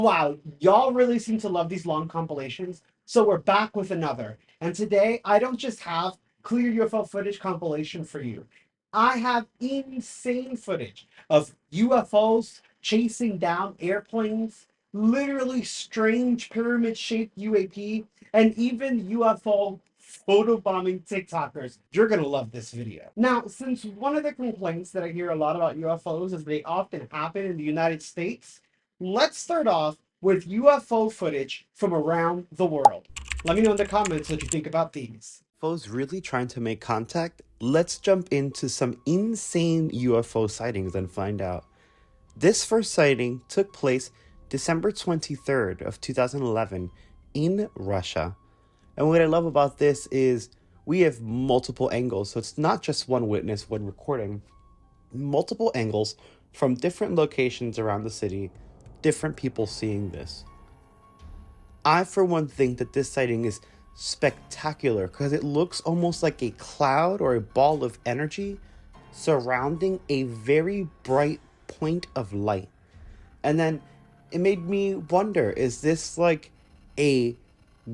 Wow, y'all really seem to love these long compilations, so we're back with another. And today, I don't just have Clear UFO Footage compilation for you. I have insane footage of UFOs chasing down airplanes, literally strange pyramid-shaped UAP, and even UFO photobombing TikTokers. You're gonna love this video. Now, since one of the complaints that I hear a lot about UFOs is they often happen in the United States, let's start off with UFO footage from around the world. Let me know in the comments what you think about these. UFOs really trying to make contact? Let's jump into some insane UFO sightings and find out. This first sighting took place December 23rd of 2011 in Russia. And what I love about this is we have multiple angles. So it's not just one witness when recording, multiple angles from different locations around the city, different people seeing this. I, for one, think that this sighting is spectacular because it looks almost like a cloud or a ball of energy surrounding a very bright point of light. And then it made me wonder, is this like a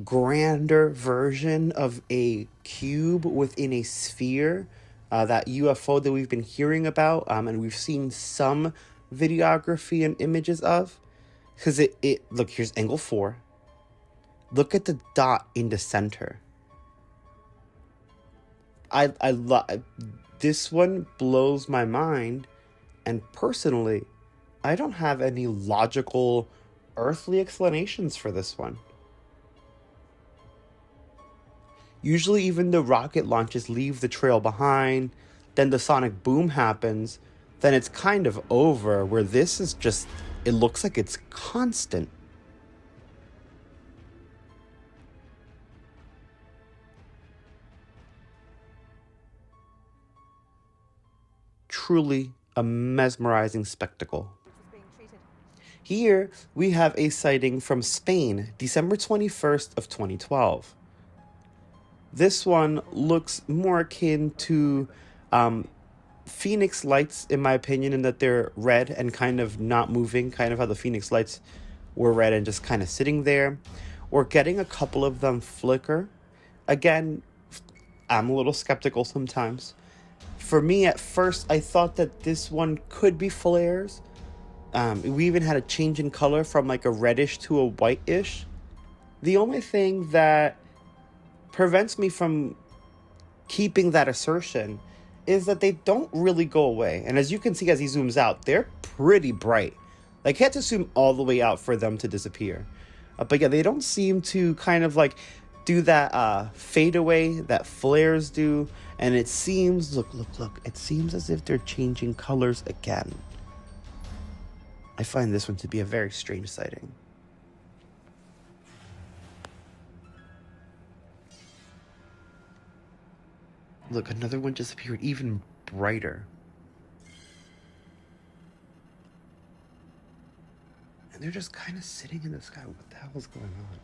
grander version of a cube within a sphere? That UFO that we've been hearing about, and we've seen some videography and images of. Because look, here's angle 4. Look at the dot in the center. I love this one, blows my mind, and personally, I don't have any logical earthly explanations for this one. Usually even the rocket launches leave the trail behind, then the sonic boom happens, then it's kind of over, where this is just, it looks like it's constant. Truly a mesmerizing spectacle. Here we have a sighting from Spain, December 21st of 2012. This one looks more akin to Phoenix lights, in my opinion, in that they're red and kind of not moving, kind of how the Phoenix lights were red and just kind of sitting there. We're getting a couple of them flicker. Again, I'm a little skeptical sometimes. For me, at first, I thought that this one could be flares. We even had a change in color from like a reddish to a whitish. The only thing that prevents me from keeping that assertion is that they don't really go away. And as you can see as he zooms out, they're pretty bright. Like, you had to zoom all the way out for them to disappear. But yeah, they don't seem to kind of like do that fade away that flares do. And it seems, look, it seems as if they're changing colors again. I find this one to be a very strange sighting. Look, another one just appeared even brighter. And they're just kind of sitting in the sky. What the hell is going on?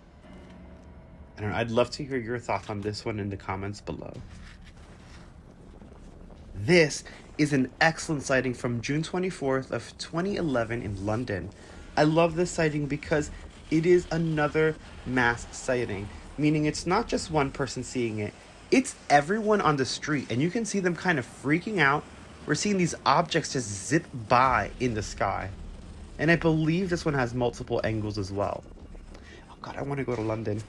I don't know. I'd love to hear your thoughts on this one in the comments below. This is an excellent sighting from June 24th of 2011 in London. I love this sighting because it is another mass sighting, meaning it's not just one person seeing it, it's everyone on the street, and you can see them kind of freaking out. We're seeing these objects just zip by in the sky. And I believe this one has multiple angles as well. Oh god, I want to go to London.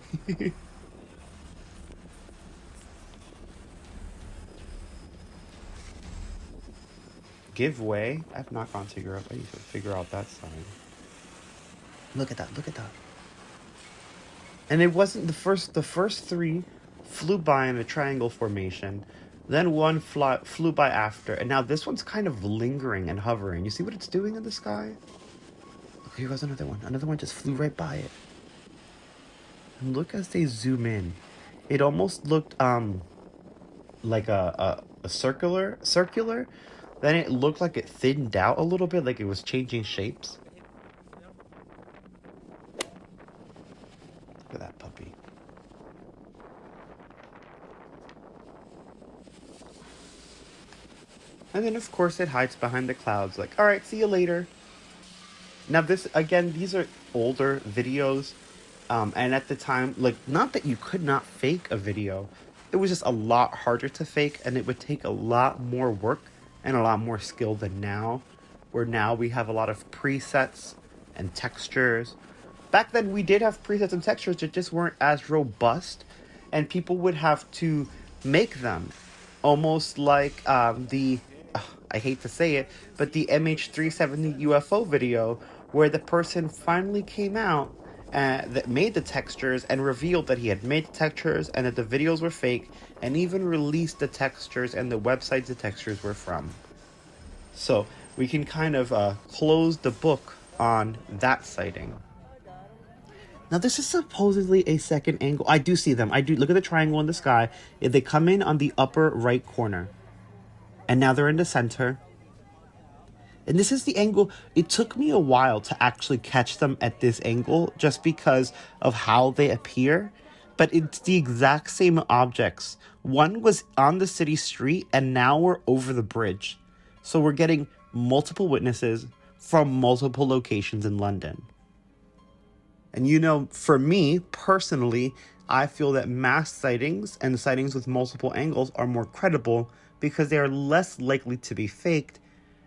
Give way? I've not gone to Europe. I need to figure out that sign. Look at that, look at that. And it wasn't the first 3 flew by in a triangle formation. Then one flew by after. And now this one's kind of lingering and hovering. You see what it's doing in the sky? Look, here goes another one. Another one just flew right by it. And look as they zoom in. It almost looked like a circular. Then it looked like it thinned out a little bit, like it was changing shapes. Look at that puppy. And then, of course, it hides behind the clouds, like, all right, see you later. Now, this, again, these are older videos. And at the time, like, not that you could not fake a video, it was just a lot harder to fake, and it would take a lot more work and a lot more skill than now, where now we have a lot of presets and textures. Back then, we did have presets and textures that just weren't as robust, and people would have to make them almost like I hate to say it, but the MH370 UFO video, where the person finally came out that made the textures and revealed that he had made the textures and that the videos were fake, and even released the textures and the websites the textures were from. So we can kind of close the book on that sighting. Now, this is supposedly a second angle. I do see them. I do. Look at the triangle in the sky. They come in on the upper right corner. And now they're in the center. And this is the angle. It took me a while to actually catch them at this angle just because of how they appear. But it's the exact same objects. One was on the city street and now we're over the bridge. So we're getting multiple witnesses from multiple locations in London. And you know, for me personally, I feel that mass sightings and sightings with multiple angles are more credible because they are less likely to be faked,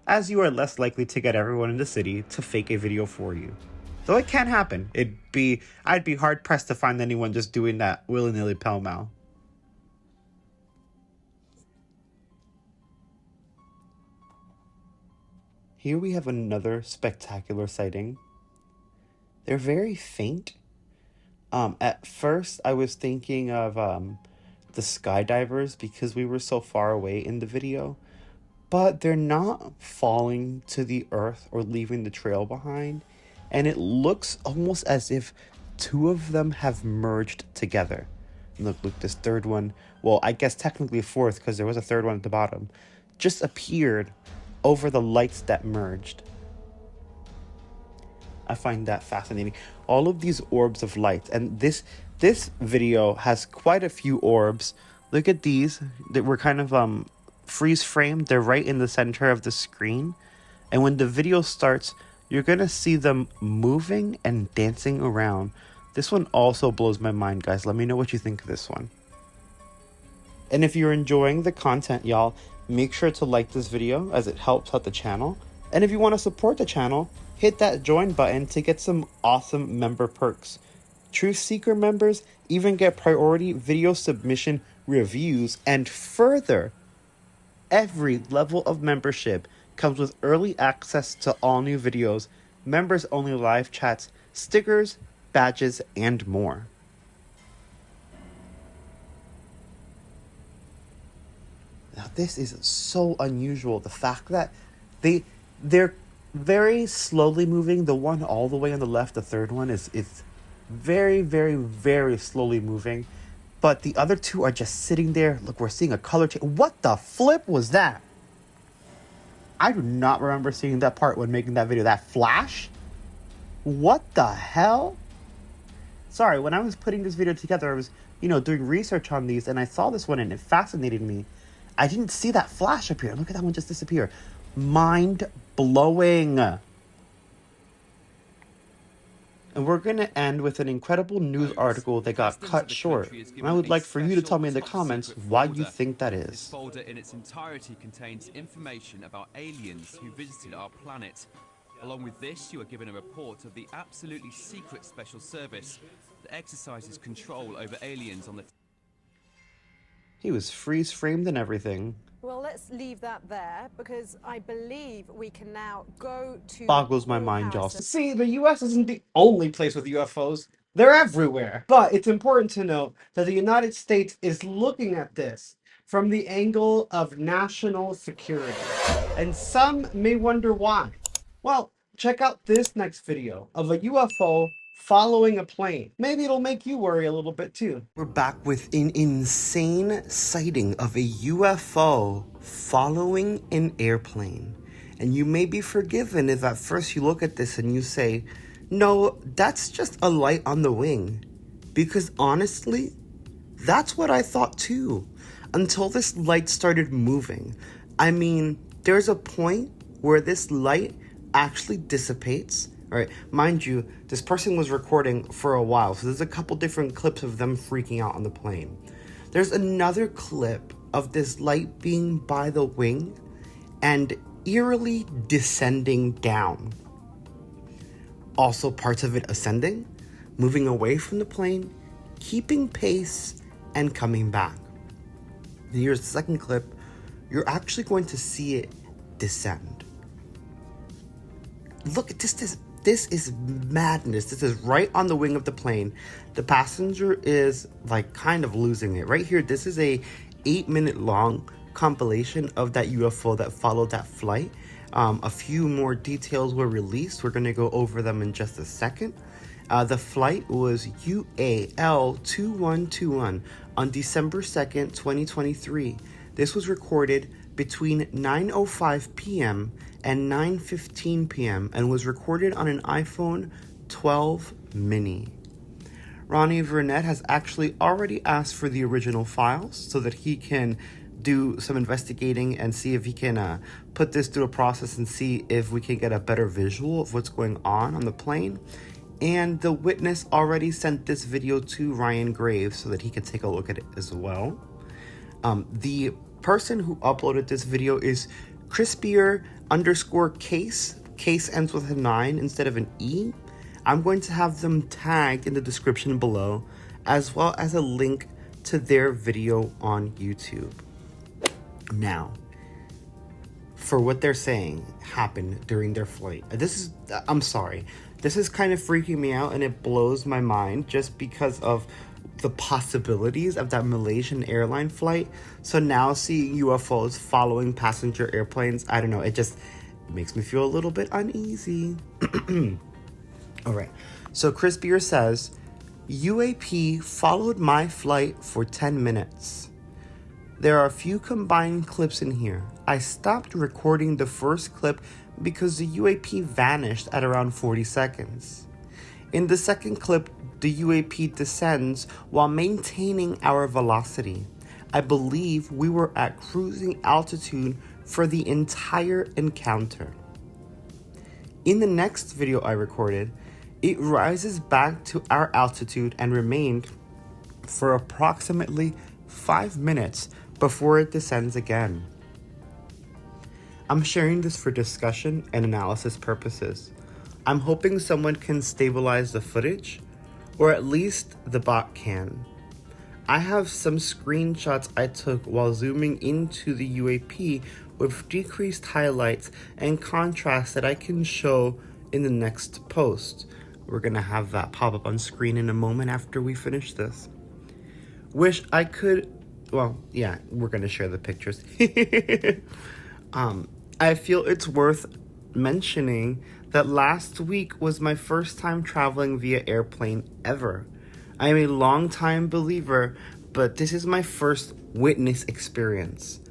as you are less likely to get everyone in the city to fake a video for you. Though it can happen. I'd be hard pressed to find anyone just doing that willy-nilly pell-mell. Here we have another spectacular sighting. They're very faint. At first, I was thinking of the skydivers because we were so far away in the video. But they're not falling to the earth or leaving the trail behind. And it looks almost as if two of them have merged together. Look, this third one, well, I guess technically a fourth because there was a third one at the bottom, just appeared over the lights that merged. I find that fascinating. All of these orbs of light, and this video has quite a few orbs. Look at these that were kind of freeze framed. They're right in the center of the screen, and when the video starts, you're gonna see them moving and dancing around. This one also blows my mind, guys. Let me know what you think of this one. And if you're enjoying the content, y'all, make sure to like this video as it helps out the channel. And if you want to support the channel, hit that join button to get some awesome member perks. Truth Seeker members even get priority video submission reviews, and further, every level of membership comes with early access to all new videos, members only live chats, stickers, badges, and more. Now this is so unusual. The fact that they're very slowly moving. The one all the way on the left, the third one, is very, very, very slowly moving. But the other two are just sitting there. Look, we're seeing a color change. What the flip was that? I do not remember seeing that part when making that video. That flash? What the hell? Sorry, when I was putting this video together, I was, doing research on these, and I saw this one, and it fascinated me. I didn't see that flash appear. Look at that one just disappear. Mind-blowing. And we're going to end with an incredible news article that got cut short. And I would like for you to tell me in the comments why you think that is. This folder in its entirety contains information about aliens who visited our planet. Along with this, you are given a report of the absolutely secret special service that exercises control over aliens on the... He was freeze-framed and everything. Well, let's leave that there, because I believe we can now go to... Boggles my mind, y'all. See, the US isn't the only place with UFOs. They're everywhere. But it's important to note that the United States is looking at this from the angle of national security. And some may wonder why. Well, check out this next video of a UFO following a plane. Maybe it'll make you worry a little bit too. We're back with an insane sighting of a UFO following an airplane. And you may be forgiven if at first you look at this and you say, no, that's just a light on the wing. Because honestly, that's what I thought too, until this light started moving. I mean, there's a point where this light actually dissipates, All right, mind you, this person was recording for a while, so there's a couple different clips of them freaking out on the plane. There's another clip of this light being by the wing and eerily descending down. Also parts of it ascending, moving away from the plane, keeping pace, and coming back. And here's the second clip. You're actually going to see it descend. Look at this. This is madness. This is right on the wing of the plane. The passenger is like kind of losing it. Right here, this is a 8-minute long compilation of that UFO that followed that flight. A few more details were released. We're going to go over them in just a second. The flight was UAL 2121 on December 2nd, 2023. This was recorded between 9:05 p.m. and 9:15 p.m. and was recorded on an iPhone 12 mini. Ronnie Vernet has actually already asked for the original files so that he can do some investigating and see if he can put this through a process and see if we can get a better visual of what's going on the plane. And the witness already sent this video to Ryan Graves so that he can take a look at it as well. The person who uploaded this video is Crispier_case. Case ends with a 9 instead of an E. I'm going to have them tagged in the description below, as well as a link to their video on YouTube. Now, for what they're saying happened during their flight. I'm sorry. This is kind of freaking me out, and it blows my mind just because of the possibilities of that Malaysian airline flight. So now seeing UFOs following passenger airplanes, I don't know, it just makes me feel a little bit uneasy. All right, so Chris Beer says, UAP followed my flight for 10 minutes. There are a few combined clips in here. I stopped recording the first clip because the UAP vanished at around 40 seconds. In the second clip, the UAP descends while maintaining our velocity. I believe we were at cruising altitude for the entire encounter. In the next video I recorded, it rises back to our altitude and remained for approximately 5 minutes before it descends again. I'm sharing this for discussion and analysis purposes. I'm hoping someone can stabilize the footage, or at least the bot can. I have some screenshots I took while zooming into the UAP with decreased highlights and contrast that I can show in the next post. We're gonna have that pop up on screen in a moment after we finish this. Wish I could, well, yeah, we're gonna share the pictures. I feel it's worth mentioning that last week was my first time traveling via airplane ever. I am a long-time believer, but this is my first witness experience.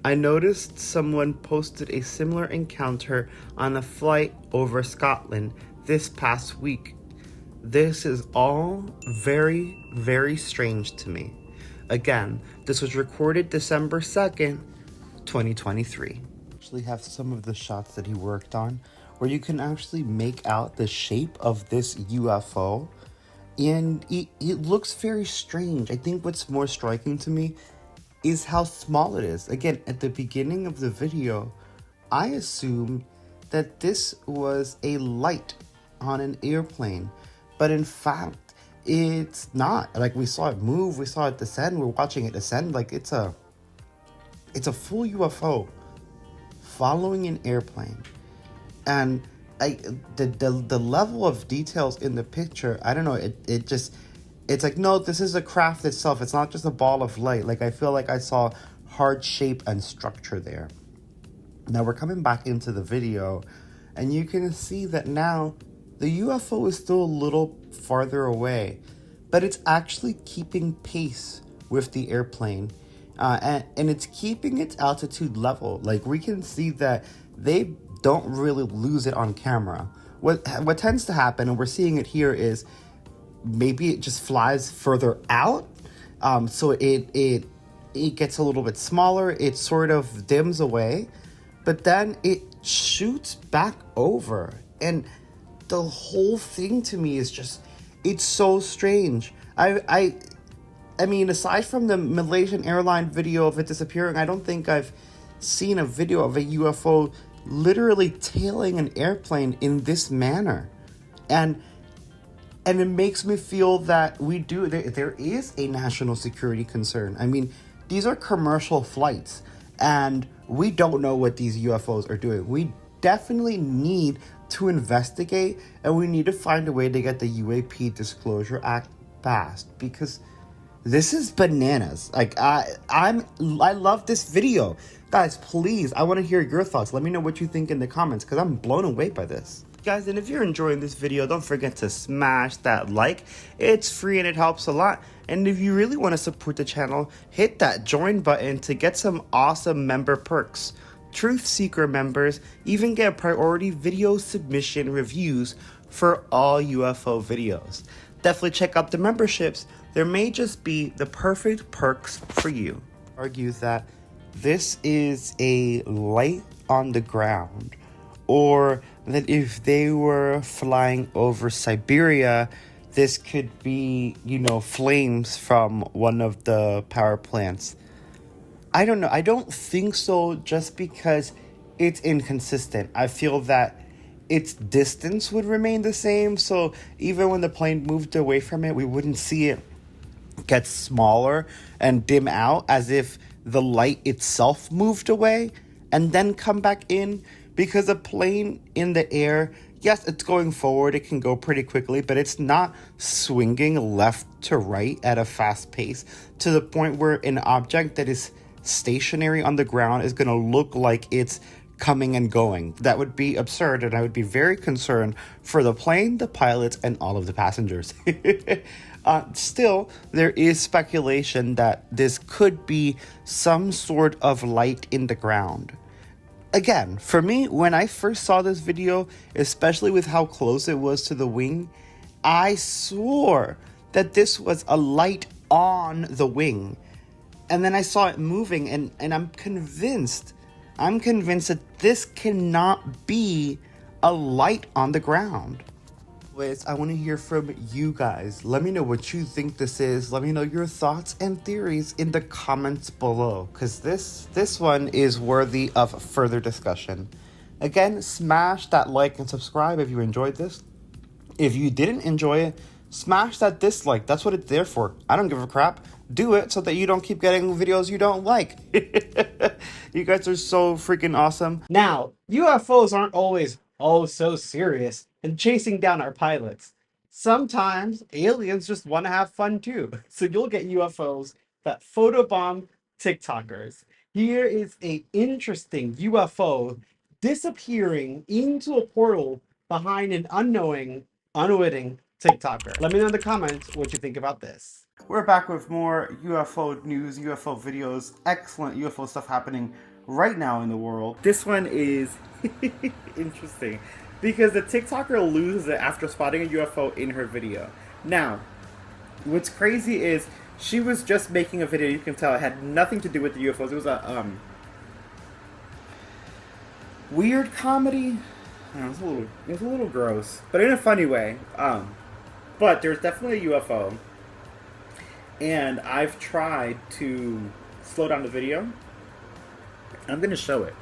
I noticed someone posted a similar encounter on a flight over Scotland this past week. This is all very, very strange to me. Again, this was recorded December 2nd, 2023. Actually have some of the shots that he worked on where you can actually make out the shape of this UFO, and it looks very strange. I think what's more striking to me is how small it is. Again, at the beginning of the video, I assumed that this was a light on an airplane, but in fact, it's not. Like, we saw it move, we saw it descend, we're watching it descend. Like, it's a full UFO following an airplane. And the level of details in the picture, I don't know, it's like, no, this is a craft itself. It's not just a ball of light. Like, I feel like I saw hard shape and structure there. Now we're coming back into the video, and you can see that now the UFO is still a little farther away, but it's actually keeping pace with the airplane, and it's keeping its altitude level. Like, we can see that they don't really lose it on camera. What tends to happen, and we're seeing it here, is maybe it just flies further out, so it gets a little bit smaller, it sort of dims away, but then it shoots back over. And the whole thing to me is just, it's so strange. I mean, aside from the Malaysian airline video of it disappearing, I don't think I've seen a video of a UFO literally tailing an airplane in this manner. And it makes me feel that there is a national security concern. I mean, these are commercial flights, and we don't know what these UFOs are doing. We definitely need to investigate, and we need to find a way to get the UAP Disclosure Act passed, because this is bananas. Like, I love this video. Guys, please, I want to hear your thoughts. Let me know what you think in the comments, because I'm blown away by this. Guys, and if you're enjoying this video, don't forget to smash that like. It's free and it helps a lot. And if you really want to support the channel, hit that join button to get some awesome member perks. Truth Seeker members even get priority video submission reviews for all UFO videos. Definitely check out the memberships. There may just be the perfect perks for you. Argues that this is a light on the ground, or that if they were flying over Siberia, this could be, flames from one of the power plants. I don't know. I don't think so, just because it's inconsistent. I feel that its distance would remain the same, so even when the plane moved away from it, we wouldn't see it get smaller and dim out as if the light itself moved away and then come back in. Because a plane in the air, yes, it's going forward, it can go pretty quickly, but it's not swinging left to right at a fast pace to the point where an object that is stationary on the ground is going to look like it's coming and going. That would be absurd, and I would be very concerned for the plane, the pilots, and all of the passengers. Still, there is speculation that this could be some sort of light in the ground. Again, for me, when I first saw this video, especially with how close it was to the wing, I swore that this was a light on the wing. And then I saw it moving, and I'm convinced that this cannot be a light on the ground. Anyways, I want to hear from you guys. Let me know what you think this is. Let me know your thoughts and theories in the comments below, because this one is worthy of further discussion. Again, smash that like and subscribe if you enjoyed this. If you didn't enjoy it, smash that dislike. That's what it's there for. I don't give a crap. Do it so that you don't keep getting videos you don't like. You guys are so freaking awesome. Now, UFOs aren't always so serious and chasing down our pilots. Sometimes aliens just want to have fun too. So you'll get UFOs that photobomb TikTokers. Here is an interesting UFO disappearing into a portal behind an unwitting TikToker. Let me know in the comments what you think about this. We're back with more UFO news, UFO videos, excellent UFO stuff happening right now in the world. This one is interesting because the TikToker loses it after spotting a UFO in her video. Now, what's crazy is she was just making a video, you can tell it had nothing to do with the UFOs. It was a weird comedy. It was a little gross, but in a funny way. But there's definitely a UFO. And I've tried to slow down the video. I'm going to show it.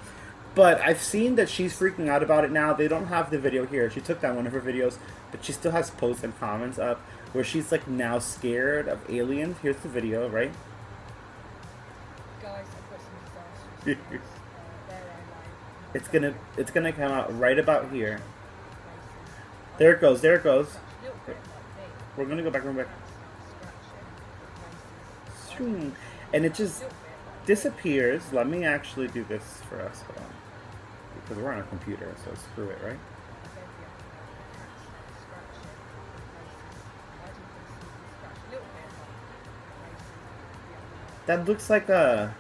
But I've seen that she's freaking out about it now. They don't have the video here. She took down one of her videos, but she still has posts and comments up where she's like now scared of aliens. Here's the video, right? Guys, I've got some disasters. It's gonna come out right about here. There it goes. There it goes. We're gonna go back. And it just disappears. Let me actually do this for us. Hold on. Because we're on a computer, so screw it, right? That looks like a...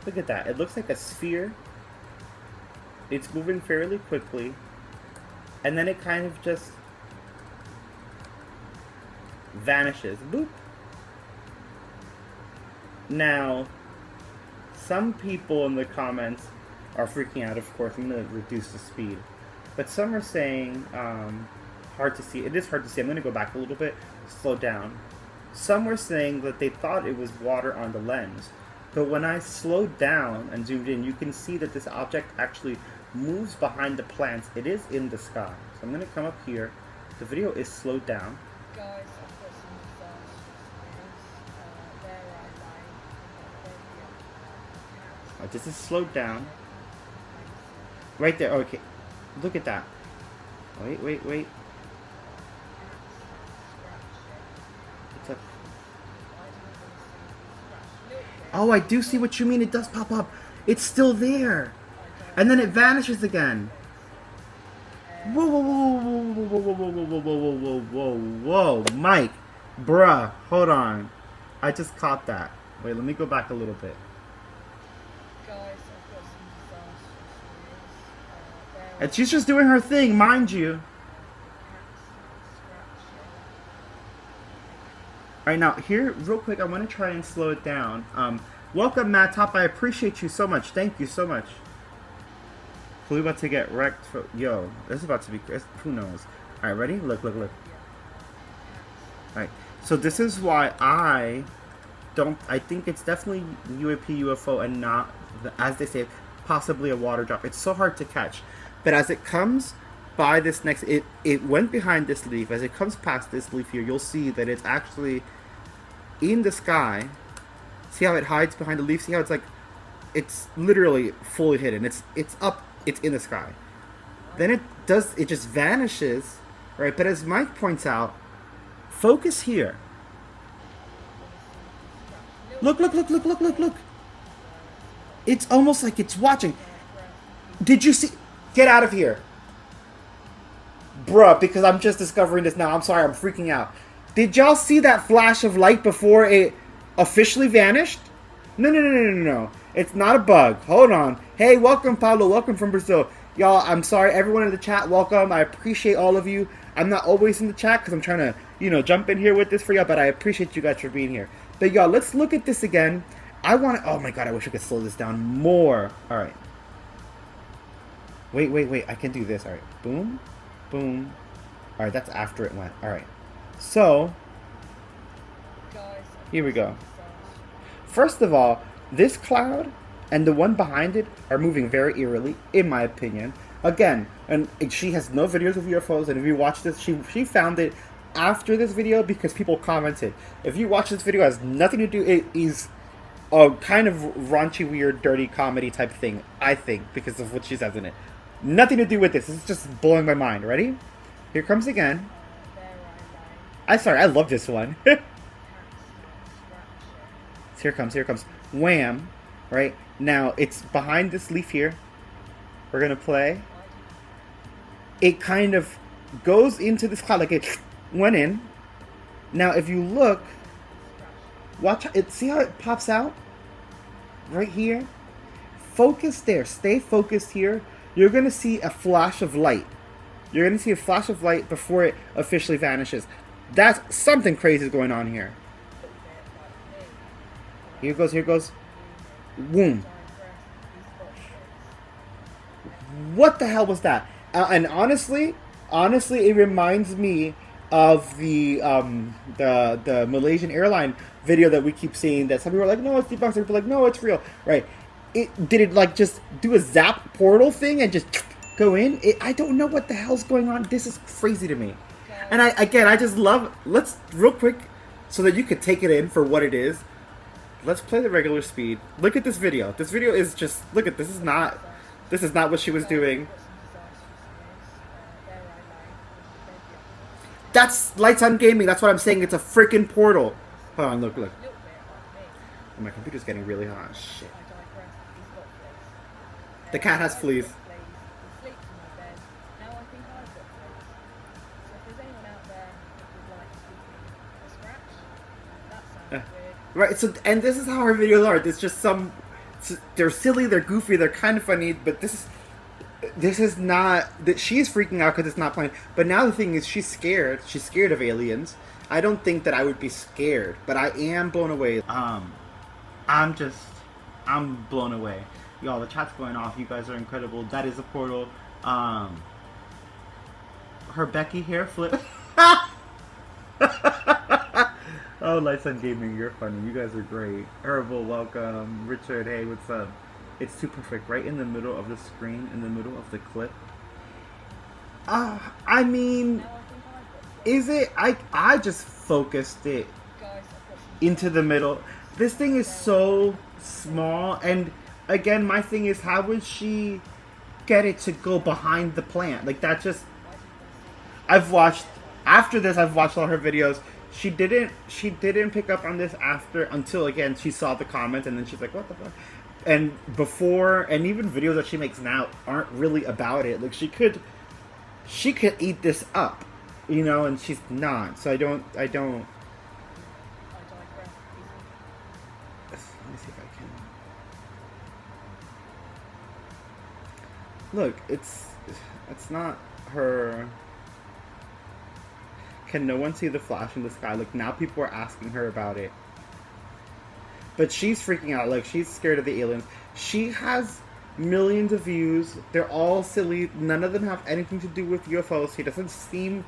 Look at that. It looks like a sphere. It's moving fairly quickly. And then it kind of just vanishes. Boop. Now, some people in the comments are freaking out, of course. I'm going to reduce the speed. but some are saying hard to see. It is hard to see. I'm going to go back a little bit, slow down. Some were saying that they thought it was water on the lens, but when I slowed down and zoomed in, you can see that this object actually moves behind the plants. It is in the sky. So I'm going to come up here. The video is slowed down. Guys, I've got some disasters. There I lie. This is slowed down. Right there. Okay. Look at that. Wait. What's up? Oh, I do see what you mean. It does pop up. It's still there. And then it vanishes again. Whoa, whoa, Mike. Bruh, hold on. I just caught that. Wait, let me go back a little bit. Guys, I've got some disasters. And she's just doing her thing, mind you. Alright, now, here, real quick, I want to try and slow it down. Welcome, Matt Top. I appreciate you so much. Thank you so much. We're about to get wrecked. Yo, this is about to be... Who knows? Alright, ready? Look. Alright, so this is why I think it's definitely UAP, UFO, and not, as they say, possibly a water drop. It's so hard to catch. But as it comes by this next... It went behind this leaf. As it comes past this leaf here, you'll see that it's actually in the sky. See how it hides behind the leaf? See how it's like... It's literally fully hidden. It's up. It's in the sky. Then it just vanishes, right? But as Mike points out, focus here. Look. It's almost like it's watching. Did you see? Get out of here. Bruh, because I'm just discovering this now. I'm sorry, I'm freaking out. Did y'all see that flash of light before it officially vanished? No. It's not a bug. Hold on. Hey, welcome, Paulo. Welcome from Brazil. Y'all, I'm sorry. Everyone in the chat, welcome. I appreciate all of you. I'm not always in the chat because I'm trying to, jump in here with this for y'all, but I appreciate you guys for being here. But y'all, let's look at this again. Oh my god, I wish I could slow this down more. All right. Wait. I can do this. All right. Boom. All right, that's after it went. All right. So, here we go. First of all, this cloud and the one behind it are moving very eerily, in my opinion. Again, and she has no videos of UFOs, and if you watch this, she found it after this video because people commented. If you watch this video, it has nothing to do, it is a kind of raunchy, weird, dirty comedy type thing, I think, because of what she says in it. Nothing to do with this. It's just blowing my mind. Ready? Here comes again. I love this one. Here comes. Wham. Right? Now, it's behind this leaf here. We're going to play. It kind of goes into this cloud like it went in. Now, if you look, watch it. See how it pops out? Right here. Focus there. Stay focused here. You're going to see a flash of light. You're going to see a flash of light before it officially vanishes. That's something crazy is going on here. Here goes. Boom. What the hell was that? And honestly, it reminds me of the Malaysian airline video that we keep seeing. That some people are like, no, it's debunked. Some people are like, no, it's real. Right? Did it like just do a zap portal thing and just go in? I don't know what the hell's going on. This is crazy to me. And I just love. Let's real quick so that you could take it in for what it is. Let's play the regular speed. Look at this video. This video is just, look at, this is not what she was doing. That's Lights on Gaming. That's what I'm saying. It's a freaking portal. Hold on, look. Oh, my computer's getting really hot. Shit. The cat has fleas. Right, so, and this is how her videos are. There's just they're silly, they're goofy, they're kind of funny, but this is not, that she's freaking out because it's not playing. But now the thing is, she's scared of aliens. I don't think that I would be scared, but I am blown away. I'm blown away. Y'all, the chat's going off. You guys are incredible. That is a portal. her Becky hair flip. Oh, Lights on Gaming, you're funny. You guys are great. Herbal, welcome. Richard, hey, what's up? It's too perfect. Right in the middle of the screen, in the middle of the clip. I mean, is it? I just focused it into the middle. This thing is so small, and again, my thing is, how would she get it to go behind the plant? Like, that just... I've watched all her videos. She didn't pick up on this until again she saw the comment, and then she's like, what the fuck? And before, and even videos that she makes now aren't really about it. Like, she could eat this up, you know, and she's not. So I don't. Let me see if I can. Look, it's not her. Can no one see the flash in the sky? Like, now people are asking her about it. But she's freaking out. Like, she's scared of the aliens. She has millions of views. They're all silly. None of them have anything to do with UFOs. She doesn't seem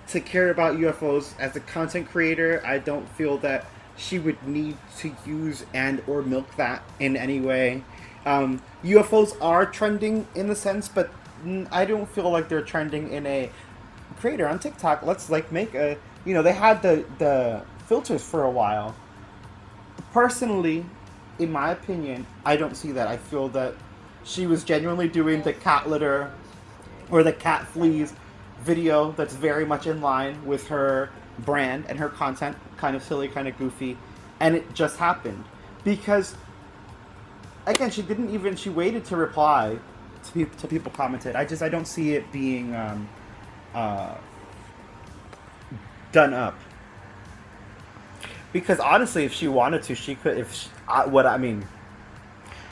to care about UFOs. As a content creator, I don't feel that she would need to use and or milk that in any way. UFOs are trending in the sense, but I don't feel like they're trending in a... creator on TikTok, let's like make a, you know, they had the filters for a while. Personally, in my opinion, I don't see that. I feel that she was genuinely doing the cat litter or the cat fleas video that's very much in line with her brand and her content, kind of silly, kind of goofy, and it just happened because again, she waited to reply to people commented. I don't see it being done up, because honestly, if she wanted to, she could.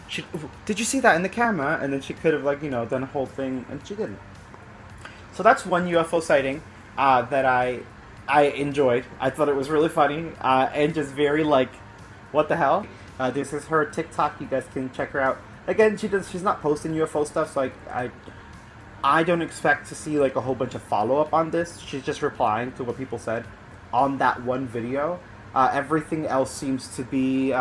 She did you see that in the camera? And then she could have, like, you know, done a whole thing, and she didn't. So that's one UFO sighting that I enjoyed. I thought it was really funny and just very like, what the hell? This is her TikTok. You guys can check her out. Again, she's not posting UFO stuff, so I don't expect to see like a whole bunch of follow-up on this. She's just replying to what people said on that one video. Everything else seems to be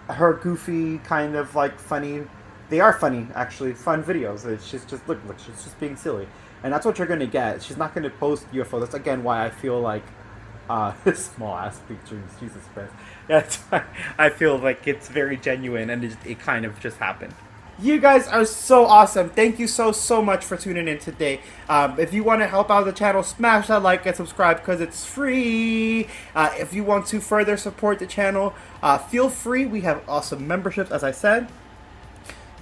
her goofy, kind of like funny. They are funny, actually, fun videos. She's just look, she's just being silly, and that's what you're gonna get. She's not gonna post UFO. That's again why I feel like small ass pictures. Jesus Christ. That's why I feel like it's very genuine, and it kind of just happened. You guys are so awesome. Thank you so much for tuning in today. If you want to help out the channel, smash that like and subscribe because it's free. If you want to further support the channel, feel free. We have awesome memberships, as I said.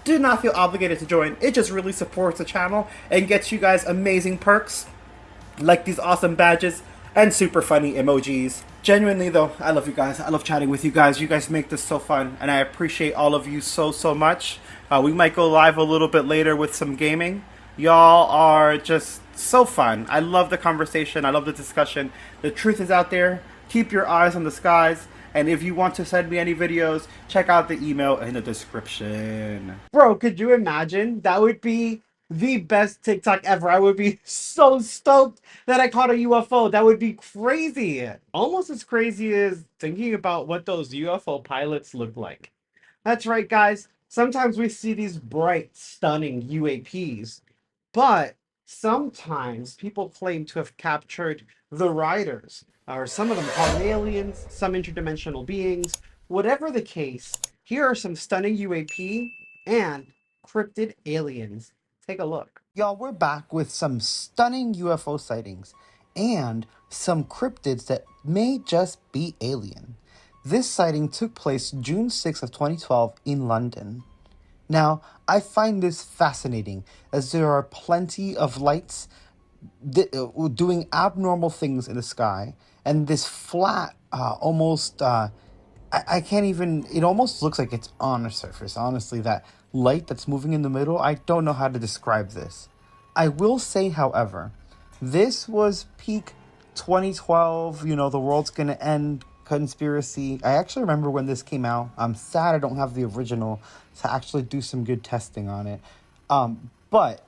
Do not feel obligated to join. It just really supports the channel and gets you guys amazing perks like these awesome badges and super funny emojis. Genuinely though, I love you guys. I love chatting with you guys. You guys make this so fun, and I appreciate all of you so much. We might go live a little bit later with some gaming. Y'all are just so fun. I love the conversation. I love the discussion. The truth is out there. Keep your eyes on the skies. And if you want to send me any videos, check out the email in the description. Bro, could you imagine? That would be the best TikTok ever. I would be so stoked that I caught a UFO. That would be crazy. Almost as crazy as thinking about what those UFO pilots look like. That's right, guys. Sometimes we see these bright, stunning UAPs, but sometimes people claim to have captured the riders, or some of them call them aliens, some interdimensional beings. Whatever the case, here are some stunning UAP and cryptid aliens. Take a look. Y'all, we're back with some stunning UFO sightings and some cryptids that may just be alien. This sighting took place June 6th of 2012 in London. Now, I find this fascinating as there are plenty of lights doing abnormal things in the sky, and this flat, I can't even, it almost looks like it's on a surface. Honestly, that light that's moving in the middle, I don't know how to describe this. I will say, however, this was peak 2012, you know, the world's gonna end conspiracy. I actually remember when this came out. I'm sad I don't have the original to actually do some good testing on it. But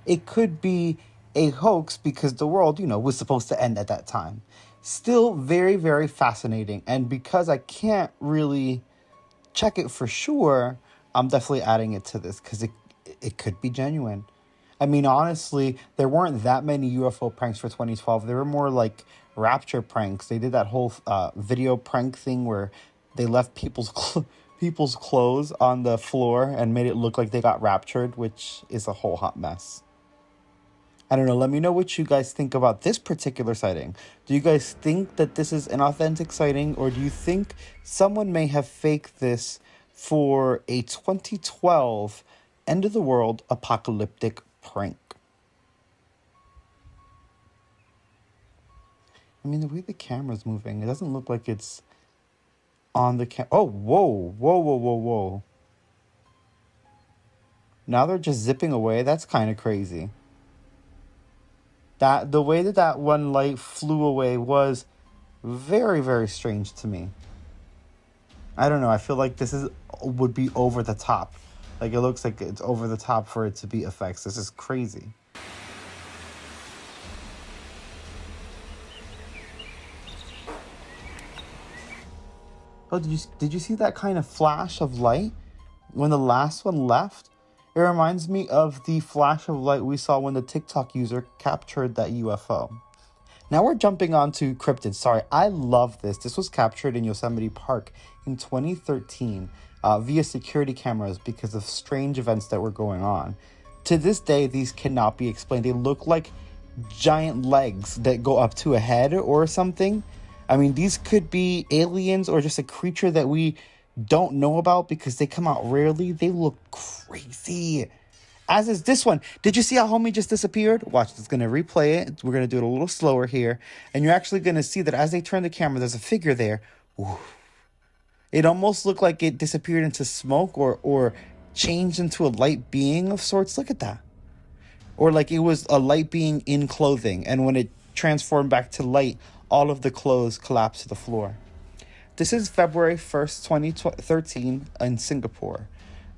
it could be a hoax because the world, was supposed to end at that time. Still very, very fascinating. And because I can't really check it for sure, I'm definitely adding it to this because it could be genuine. I mean, honestly, there weren't that many UFO pranks for 2012. They were more like rapture pranks. They did that whole video prank thing where they left people's clothes on the floor and made it look like they got raptured, which is a whole hot mess. I don't know. Let me know what you guys think about this particular sighting. Do you guys think that this is an authentic sighting, or do you think someone may have faked this for a 2012 end of the world apocalyptic prank? I mean, the way the camera's moving, it doesn't look like it's on the Oh, whoa, whoa, whoa, whoa, whoa. Now they're just zipping away. That's kind of crazy. The way that one light flew away was very, very strange to me. I don't know. I feel like this would be over the top. Like, it looks like it's over the top for it to be effects. This is crazy. Oh, did you see that kind of flash of light when the last one left? It reminds me of the flash of light we saw when the TikTok user captured that UFO. Now we're jumping on to cryptids. Sorry, I love this. This was captured in Yosemite Park in 2013 via security cameras because of strange events that were going on. To this day, these cannot be explained. They look like giant legs that go up to a head or something. I mean, these could be aliens or just a creature that we don't know about because they come out rarely. They look crazy. As is this one. Did you see how homie just disappeared? Watch, it's going to replay it. We're going to do it a little slower here. And you're actually going to see that as they turn the camera, there's a figure there. Ooh. It almost looked like it disappeared into smoke or changed into a light being of sorts. Look at that. Or like it was a light being in clothing. And when it transformed back to light, all of the clothes collapsed to the floor. This is February 1st, 2013 in Singapore.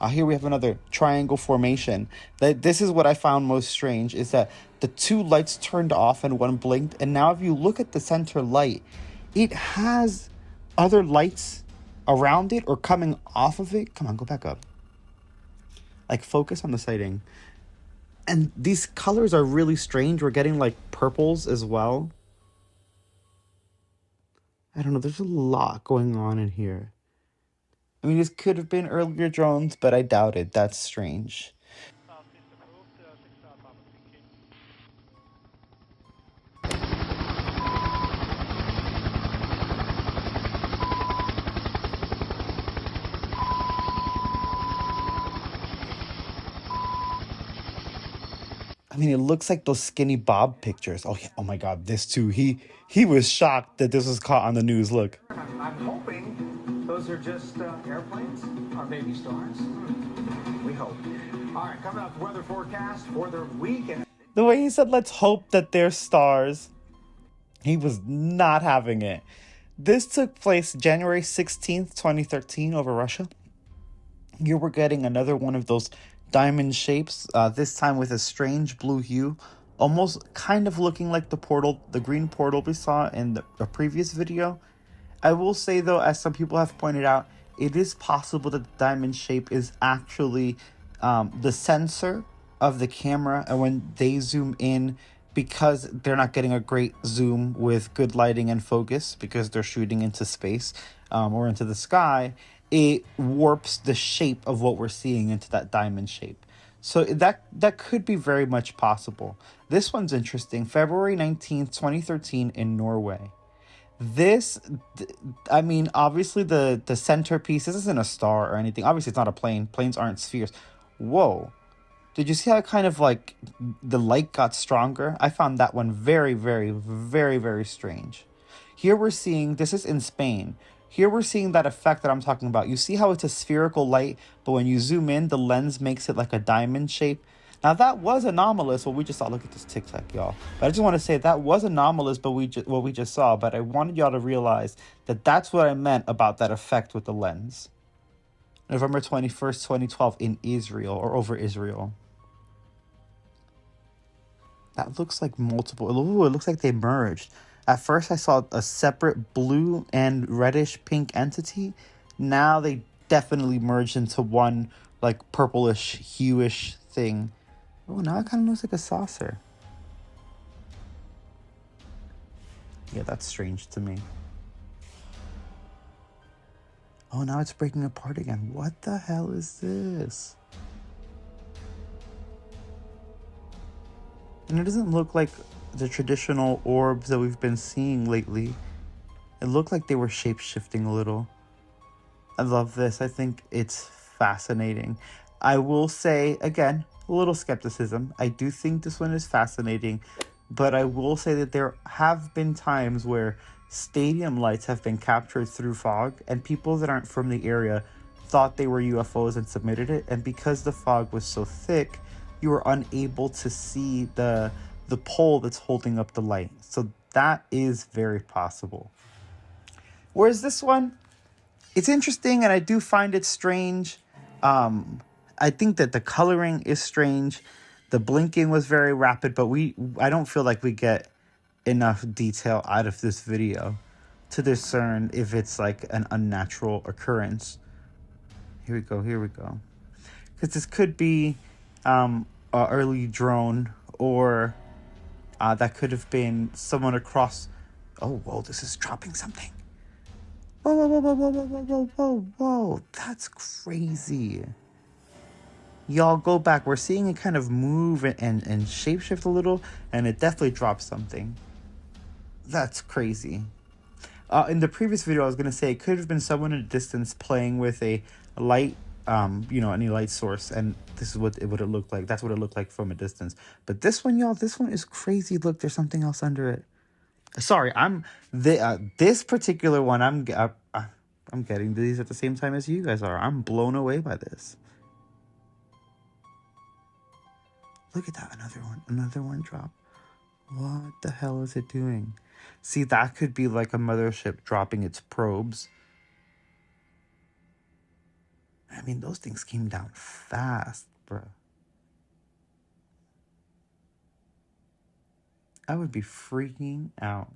Here we have another triangle formation. This is what I found most strange, is that the two lights turned off and one blinked. And now if you look at the center light, it has other lights around it or coming off of it. Come on, go back up. Like, focus on the sighting. And these colors are really strange. We're getting like purples as well. I don't know. There's a lot going on in here. I mean, this could have been earlier drones, but I doubt it. That's strange. I mean, it looks like those Skinny Bob pictures. Oh, yeah. Oh my God, this too. He was shocked that this was caught on the news. Look. I'm hoping those are just airplanes or baby stars. We hope. All right, coming up, weather forecast for the weekend. The way he said, let's hope that they're stars. He was not having it. This took place January 16th, 2013 over Russia. Here we're getting another one of those diamond shapes, this time with a strange blue hue, almost kind of looking like the green portal we saw in the previous video. I will say though, as some people have pointed out, it is possible that the diamond shape is actually the sensor of the camera, and when they zoom in, because they're not getting a great zoom with good lighting and focus because they're shooting into space or into the sky, it warps the shape of what we're seeing into that diamond shape. So that could be very much possible. This one's interesting. February 19th, 2013 in Norway. This, I mean, obviously the centerpiece, this isn't a star or anything. Obviously, it's not a plane. Planes aren't spheres. Whoa. Did you see how kind of like the light got stronger? I found that one very, very, very, very strange. Here we're seeing, this is in Spain. Here we're seeing that effect that I'm talking about. You see how it's a spherical light, but when you zoom in, the lens makes it like a diamond shape. Now that was anomalous, what we just saw. Look at this TikTok, y'all. But I just want to say that was anomalous, but what we just saw. But I wanted y'all to realize that that's what I meant about that effect with the lens. November 21st, 2012 in Israel, or over Israel. That looks like multiple. Ooh, it looks like they merged. At first, I saw a separate blue and reddish pink entity. Now they definitely merged into one, like, purplish, hueish thing. Oh, now it kind of looks like a saucer. Yeah, that's strange to me. Oh, now it's breaking apart again. What the hell is this? And it doesn't look like the traditional orbs that we've been seeing lately. It looked like they were shape-shifting a little. I love this. I think it's fascinating. I will say, again, a little skepticism. I do think this one is fascinating, but I will say that there have been times where stadium lights have been captured through fog, and people that aren't from the area thought they were UFOs and submitted it, and because the fog was so thick, you were unable to see the pole that's holding up the light. So that is very possible. Whereas this one, it's interesting, and I do find it strange. I think that the coloring is strange. The blinking was very rapid, but I don't feel like we get enough detail out of this video to discern if it's like an unnatural occurrence. Here we go. Because this could be an early drone, or that could have been someone across. Oh, whoa, this is dropping something. Whoa. That's crazy. Y'all go back. We're seeing it kind of move and shapeshift a little, and it definitely drops something. That's crazy. In the previous video, I was going to say it could have been someone in a distance playing with a light, any light source, and this is what it looked like. That's what it looked like from a distance. But this one, y'all, this one is crazy. Look, there's something else under it. Sorry, this particular one, I'm getting these at the same time as you guys are. I'm blown away by this. Look at that, another one drop. What the hell is it doing? See, that could be like a mothership dropping its probes. I mean, those things came down fast, bro. I would be freaking out.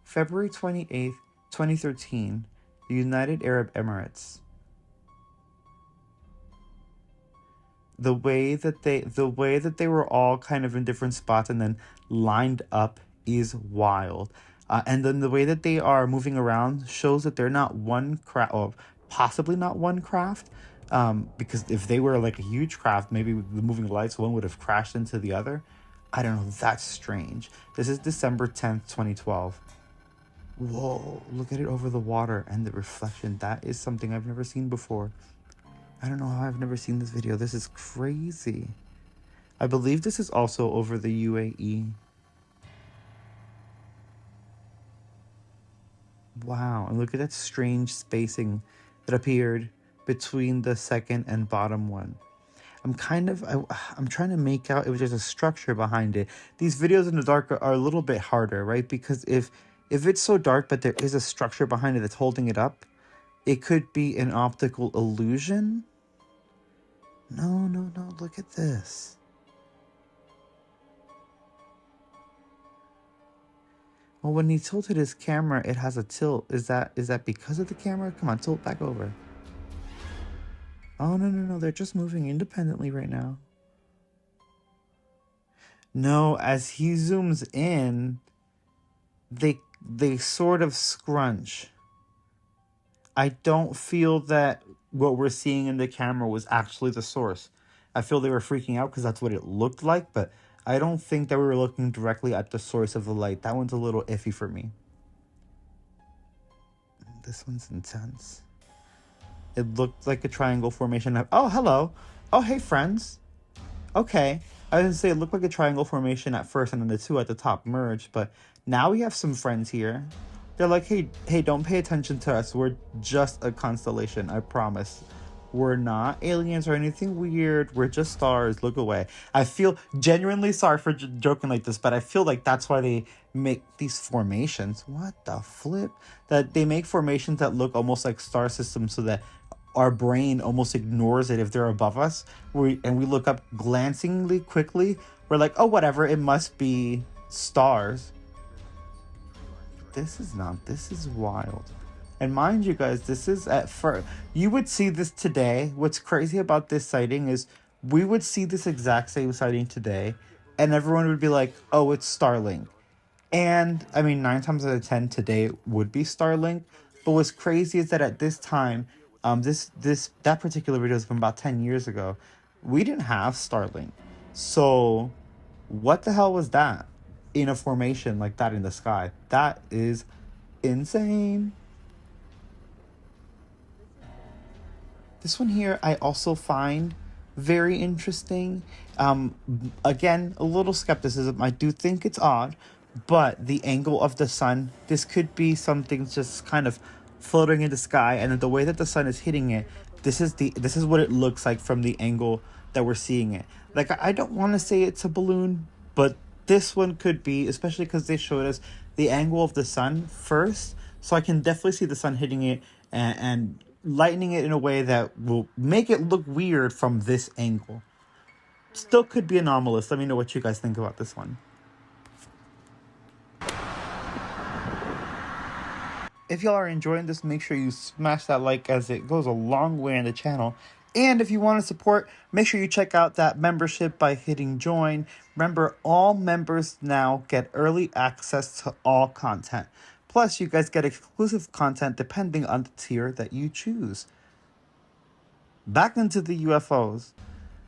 February 28th, 2013, the United Arab Emirates. The way that they were all kind of in different spots and then lined up is wild. And then the way that they are moving around shows that they're not one craft, or possibly not one craft. Because if they were like a huge craft, maybe the moving lights, one would have crashed into the other. I don't know. That's strange. This is December 10th, 2012. Whoa, look at it over the water and the reflection. That is something I've never seen before. I don't know how I've never seen this video. This is crazy. I believe this is also over the UAE. Wow, and look at that strange spacing that appeared between the second and bottom one. I'm trying to make out if there's a structure behind it. These videos in the dark are a little bit harder, right? Because if it's so dark but there is a structure behind it that's holding it up, it could be an optical illusion. No, look at this. Well, when he tilted his camera, it has a tilt. Is that because of the camera? Come on, tilt back over. Oh, no, they're just moving independently right now. No, as he zooms in, they sort of scrunch. I don't feel that what we're seeing in the camera was actually the source. I feel they were freaking out because that's what it looked like, but I don't think that we were looking directly at the source of the light. That one's a little iffy for me. This one's intense. It looked like a triangle formation. Oh, hello. Oh, hey, friends. Okay. I was going to say it looked like a triangle formation at first, and then the two at the top merged, but now we have some friends here. They're like, hey, don't pay attention to us. We're just a constellation, I promise. We're not aliens or anything weird. We're just stars. Look away. I feel genuinely sorry for joking like this, but I feel like that's why they make these formations. What the flip? That they make formations that look almost like star systems so that our brain almost ignores it if they're above us. And we look up glancingly quickly. We're like, oh, whatever, it must be stars. This is wild. And mind you guys, this is at first, you would see this today. What's crazy about this sighting is we would see this exact same sighting today, and everyone would be like, oh, it's Starlink. And I mean, 9 times out of 10 today would be Starlink. But what's crazy is that at this time, that particular video is from about 10 years ago. We didn't have Starlink. So what the hell was that in a formation like that in the sky? That is insane. This one here I also find very interesting. Again, a little skepticism. I do think it's odd, but the angle of the sun, this could be something just kind of floating in the sky, and then the way that the sun is hitting it, this is what it looks like from the angle that we're seeing it. Like, I don't want to say it's a balloon, but this one could be, especially because they showed us the angle of the sun first, so I can definitely see the sun hitting it and lightening it in a way that will make it look weird from this angle. Still could be anomalous. Let me know what you guys think about this one. If y'all are enjoying this, make sure you smash that like, as it goes a long way on the channel. And if you want to support, make sure you check out that membership by hitting join. Remember, all members now get early access to all content. Plus, you guys get exclusive content depending on the tier that you choose. Back into the UFOs.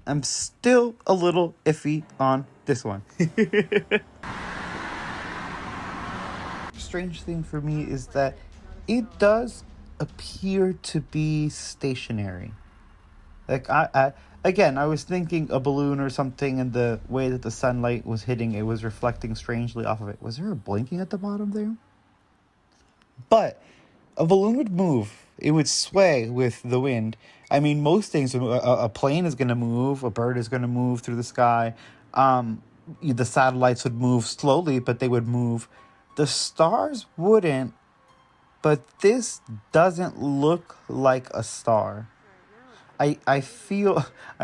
I'm still a little iffy on this one. Strange thing for me is that it does appear to be stationary. Like, I was thinking a balloon or something, and the way that the sunlight was hitting it was reflecting strangely off of it. Was there a blinking at the bottom there? But a balloon would move. It would sway with the wind. I mean, most things, a plane is going to move, a bird is going to move through the sky. The satellites would move slowly, but they would move. The stars wouldn't, but this doesn't look like a star. I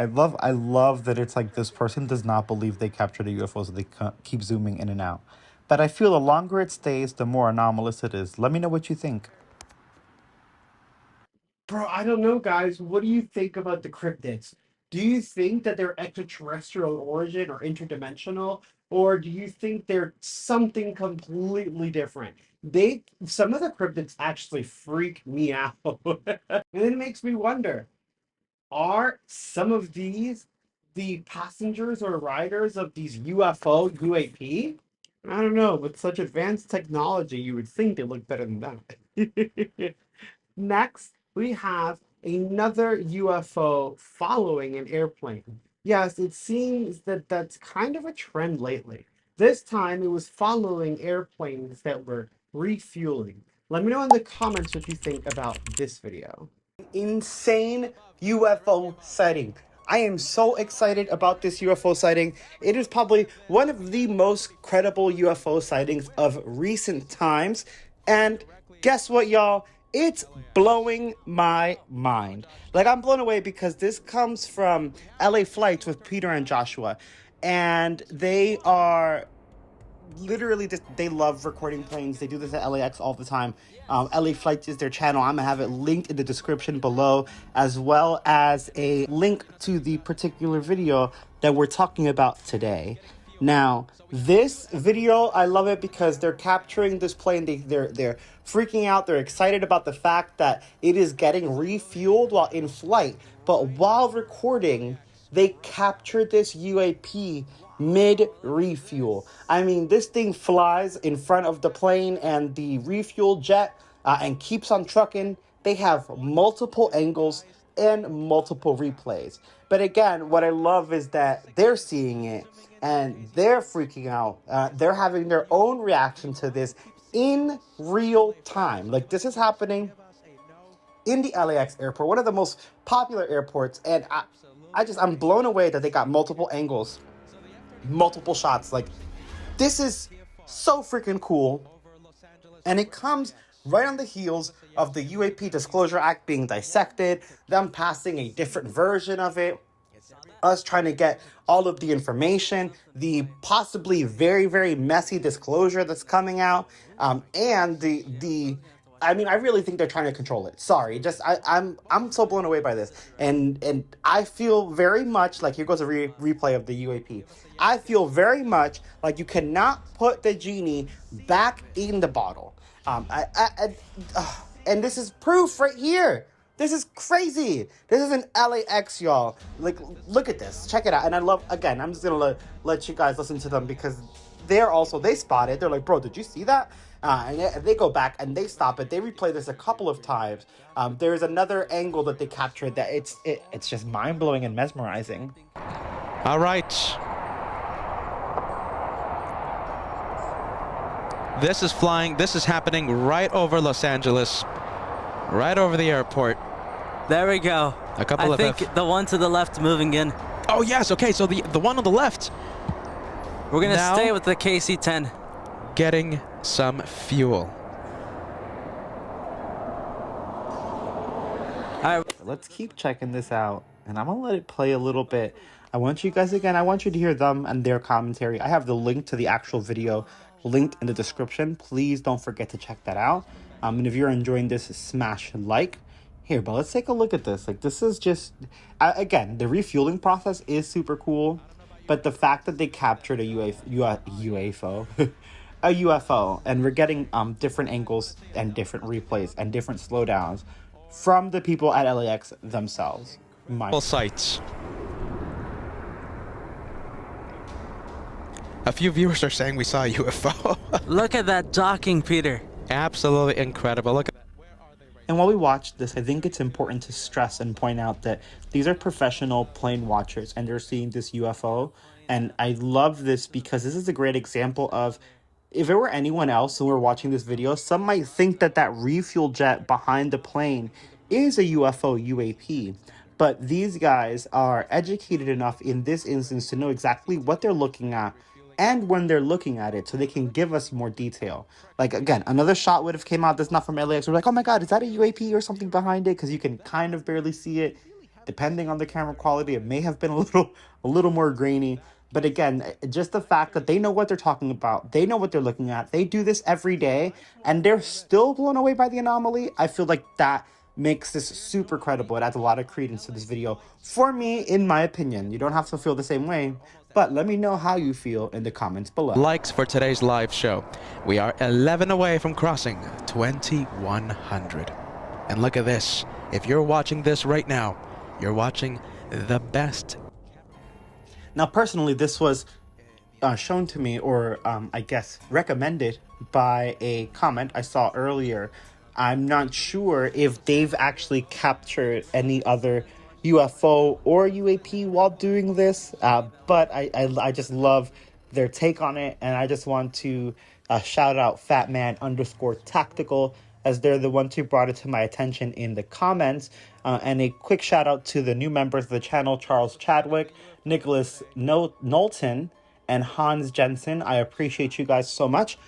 love that it's like this person does not believe they captured a UFO, so they keep zooming in and out. But I feel the longer it stays, the more anomalous it is. Let me know what you think. Bro, I don't know, guys. What do you think about the cryptids? Do you think that they're extraterrestrial origin or interdimensional? Or do you think they're something completely different? Some of the cryptids actually freak me out. And it makes me wonder, are some of these the passengers or riders of these UAP? I don't know. With such advanced technology, you would think they look better than that. Next, we have another UFO following an airplane. Yes, it seems that that's kind of a trend lately. This time, it was following airplanes that were refueling. Let me know in the comments what you think about this video. Insane UFO sighting. I am so excited about this UFO sighting. It is probably one of the most credible UFO sightings of recent times. And guess what, y'all? It's blowing my mind. Like, I'm blown away because this comes from LA Flights with Peter and Joshua. And they are literally just, they love recording planes. They do this at LAX all the time. LA Flights is their channel. I'm gonna have it linked in the description below, as well as a link to the particular video that we're talking about today. Now, this video, I love it because they're capturing this plane. They're freaking out. They're excited about the fact that it is getting refueled while in flight. But while recording, they captured this UAP mid-refuel. I mean, this thing flies in front of the plane and the refuel jet and keeps on trucking. They have multiple angles and multiple replays. But again, what I love is that they're seeing it and they're freaking out. They're having their own reaction to this in real time. Like, this is happening in the LAX airport, one of the most popular airports. And I'm blown away that they got multiple angles, multiple shots. Like, this is so freaking cool. And it comes right on the heels of the UAP Disclosure Act being dissected, them passing a different version of it, us trying to get all of the information, the possibly very, very messy disclosure that's coming out, and I mean, I really think they're trying to control it. Sorry, just I'm so blown away by this, and I feel very much like, here goes a replay of the UAP. I feel very much like you cannot put the genie back in the bottle. And this is proof right here. This is crazy. This is an LAX, y'all. Like, look at this. Check it out. And I love, again, I'm just gonna let you guys listen to them, because they spot it. They're like, bro, did you see that? And they go back and they stop it. They replay this a couple of times. There's another angle that they captured that it's just mind-blowing and mesmerizing. All right. This is flying. This is happening right over Los Angeles. Right over the airport. There we go. A couple I think the one to the left moving in. Oh, yes. Okay, so the one on the left. We're going to Now, stay with the KC-10. Getting some fuel. All right. Let's keep checking this out, and I'm gonna let it play a little bit. I want you to hear them and their commentary. I have the link to the actual video linked in the description. Please don't forget to check that out. And if you're enjoying this, smash like. Here, but let's take a look at this. Like, this is just, again, the refueling process is super cool, but the fact that they captured a UFO, a UFO, and we're getting different angles and different replays and different slowdowns from the people at LAX themselves. Sites. A few viewers are saying we saw a UFO. Look at that docking, Peter. Absolutely incredible. Look at that. And while we watch this, I think it's important to stress and point out that these are professional plane watchers and they're seeing this UFO. And I love this because this is a great example of, if it were anyone else who were watching this video, some might think that that refuel jet behind the plane is a UFO UAP. But these guys are educated enough in this instance to know exactly what they're looking at and when they're looking at it, so they can give us more detail. Like, again, another shot would have came out that's not from LAX. We're like, oh my God, is that a UAP or something behind it? Because you can kind of barely see it. Depending on the camera quality, it may have been a little more grainy. But again, just the fact that they know what they're talking about, they know what they're looking at, they do this every day, and they're still blown away by the anomaly. I feel like that makes this super credible. It adds a lot of credence to this video. For me, in my opinion, you don't have to feel the same way, but let me know how you feel in the comments below. Likes for today's live show. We are 11 away from crossing 2,100. And look at this. If you're watching this right now, you're watching the best. Now, personally, this was shown to me, or I guess recommended by a comment I saw earlier. I'm not sure if they've actually captured any other UFO or UAP while doing this, but I just love their take on it, and I just want to shout out Fatman_tactical, as they're the ones who brought it to my attention in the comments, and a quick shout out to the new members of the channel, Charles Chadwick, Nicholas Knowlton, and Hans Jensen. I appreciate you guys so much.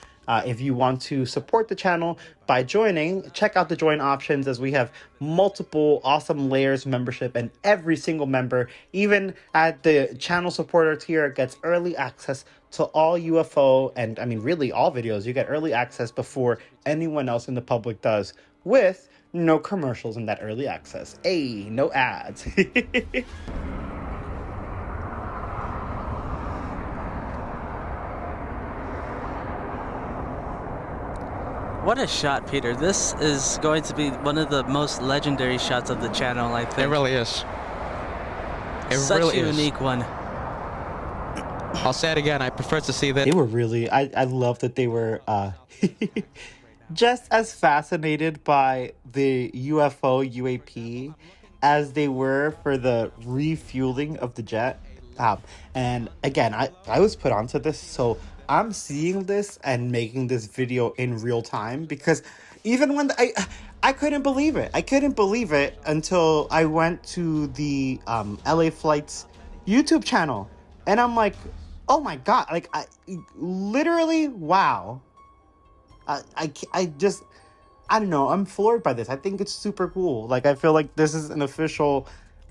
If you want to support the channel by joining, check out the join options, as we have multiple awesome layers of membership, and every single member, even at the channel supporter tier, gets early access to all UFO, and I mean really all videos. You get early access before anyone else in the public does, with no commercials in that early access. Hey, no ads. What a shot, Peter. This is going to be one of the most legendary shots of the channel, I think. It really is. Such a unique one. I'll say it again. I prefer to see that. They were really, I love that they were just as fascinated by the UFO UAP as they were for the refueling of the jet. And again, I was put onto this, so I'm seeing this and making this video in real time, because even when I couldn't believe it. I couldn't believe it until I went to the LA Flights YouTube channel, and I'm like, oh my God, like literally, wow. I just, I don't know. I'm floored by this. I think it's super cool. Like, I feel like this is an official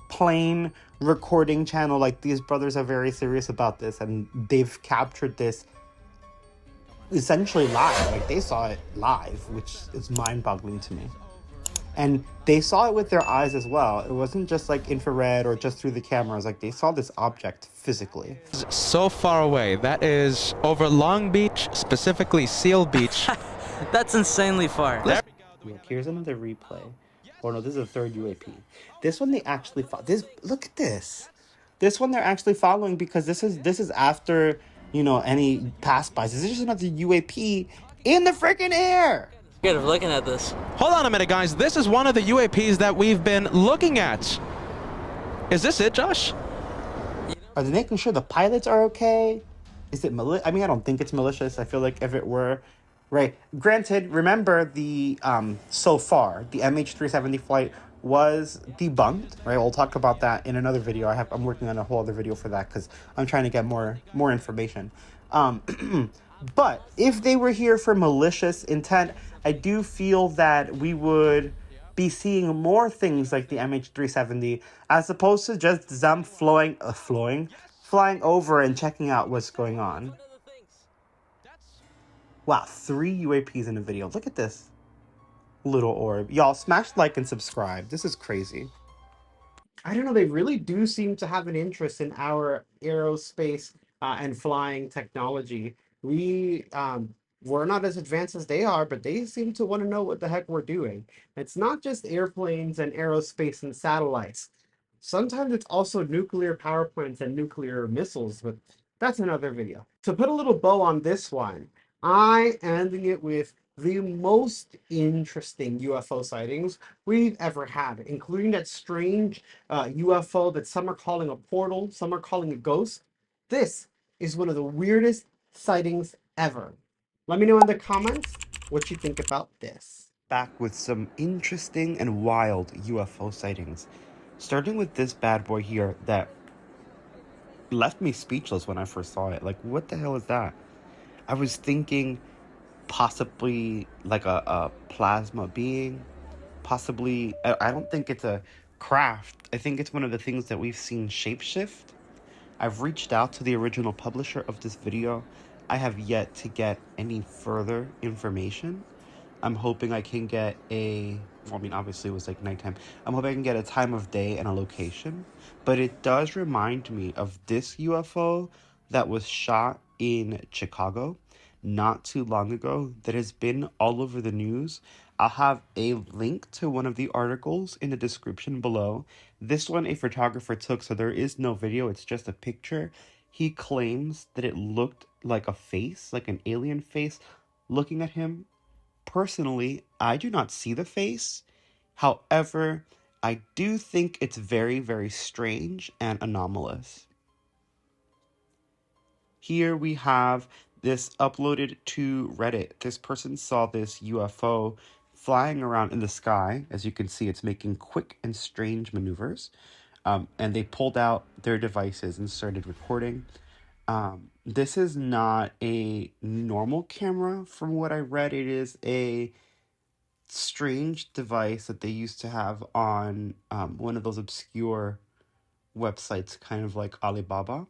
plane recording channel. Like, these brothers are very serious about this, and they've captured this essentially live. Like, they saw it live, which is mind-boggling to me. And they saw it with their eyes as well. It wasn't just like infrared or just through the cameras. Like, they saw this object physically. So far away. That is over Long Beach, specifically Seal Beach. That's insanely far. Look, here's another replay. Oh no, this is a third UAP. This one they actually look at this. This one they're actually following because this is after, you know, any pass-bys. This is just another UAP in the freaking air. Scared of looking at this. Hold on a minute, guys. This is one of the UAPs that we've been looking at. Is this it, Josh? Are they making sure the pilots are okay? Is it malicious? I mean, I don't think it's malicious. I feel like if it were, right. Granted, remember the so far the MH370 flight was debunked. Right, we'll talk about that in another video. I'm working on a whole other video for that because I'm trying to get more information. But if they were here for malicious intent, I do feel that we would be seeing more things like the MH370 as opposed to just them flying over and checking out what's going on. Wow, 3 UAPs in a video. Look at this little orb. Y'all, smash like and subscribe. This is crazy. I don't know, they really do seem to have an interest in our aerospace and flying technology. We're not as advanced as they are, but they seem to want to know what the heck we're doing. It's not just airplanes and aerospace and satellites. Sometimes it's also nuclear power plants and nuclear missiles, but that's another video. To put a little bow on this one, I am ending it with the most interesting UFO sightings we've ever had, including that strange UFO that some are calling a portal, some are calling a ghost. This is one of the weirdest sightings ever. Let me know in the comments what you think about this. Back with some interesting and wild UFO sightings. Starting with this bad boy here that left me speechless when I first saw it. Like, what the hell is that? I was thinking possibly like a plasma being. Possibly, I don't think it's a craft. I think it's one of the things that we've seen shapeshift. I've reached out to the original publisher of this video. I have yet to get any further information. I'm hoping I can get obviously it was like nighttime. I'm hoping I can get a time of day and a location. But it does remind me of this UFO that was shot in Chicago not too long ago that has been all over the news. I'll have a link to one of the articles in the description below. This one a photographer took, so there is no video, it's just a picture. He claims that it looked like a face, like an alien face, looking at him. Personally, I do not see the face. However, I do think it's very, very strange and anomalous. Here we have this uploaded to Reddit. This person saw this UFO flying around in the sky. As you can see, it's making quick and strange maneuvers. And they pulled out their devices and started recording. This is not a normal camera from what I read. It is a strange device that they used to have on one of those obscure websites, kind of like Alibaba.